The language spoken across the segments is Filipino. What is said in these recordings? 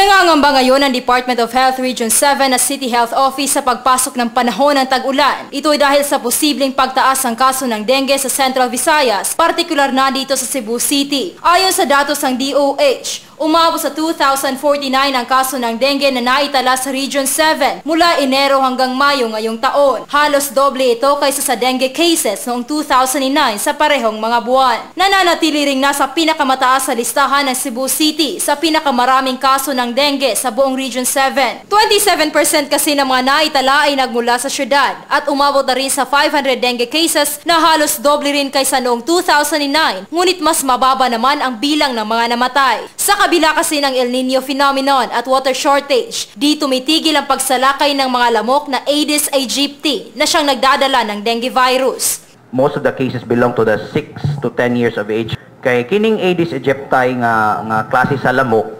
Nangangamba ngayon ang Department of Health Region 7 na City Health Office sa pagpasok ng panahon ng tag-ulan. Ito ay dahil sa posibleng pagtaas ng kaso ng dengue sa Central Visayas, partikular na dito sa Cebu City. Ayon sa datos ng DOH, umabot sa 2,049 ang kaso ng dengue na naitala sa Region 7 mula Enero hanggang Mayo ngayong taon. Halos doble ito kaysa sa dengue cases noong 2009 sa parehong mga buwan. Nananatili ring nasa pinakamataas sa listahan ng Cebu City sa pinakamaraming kaso ng dengue sa buong Region 7. 27% kasi ng mga naitala ay nagmula sa syudad at umabot na rin sa 500 dengue cases na halos doble rin kaysa noong 2009, ngunit mas mababa naman ang bilang ng mga namatay. Sa kabila kasi ng El Nino phenomenon at water shortage, di tumitigil ang pagsalakay ng mga lamok na Aedes aegypti na siyang nagdadala ng dengue virus. Most of the cases belong to the 6 to 10 years of age. Kay kining Aedes aegypti nga klase sa lamok,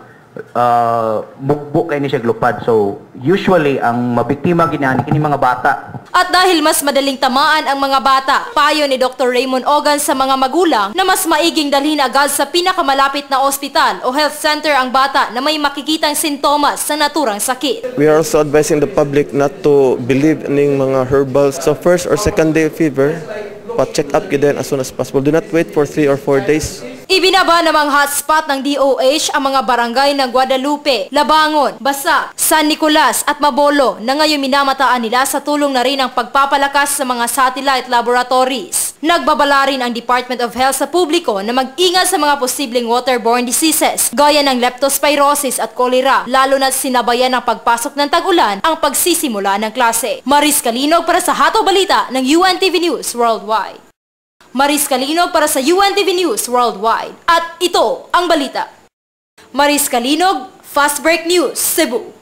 bugbok kay ni siya glupad. So usually ang mabiktima ginani kini mga bata. At dahil mas madaling tamaan ang mga bata, payo ni Dr. Raymond Ogan sa mga magulang na mas maiging dalhin agad sa pinakamalapit na ospital o health center ang bata na may makikitang sintomas sa naturang sakit. We are also advising the public not to believe in mga herbals. So first or second day of fever, pa-check up again as soon as possible. Do not wait for 3 or 4 days. Ibinaba namang hotspot ng DOH ang mga barangay ng Guadalupe, Labangon, Basa, San Nicolas at Mabolo na ngayon minamataan nila sa tulong na rin ang pagpapalakas sa mga satellite laboratories. Nagbabala rin ang Department of Health sa publiko na mag-ingat sa mga posibleng waterborne diseases gaya ng leptospirosis at cholera, lalo na sinabayan ng pagpasok ng tag-ulan ang pagsisimula ng klase. Maris Calinog para sa Hato Balita ng UNTV News Worldwide. Maris Calinog para sa UNTV News Worldwide. At ito ang balita. Maris Calinog, Fast Break News, Cebu.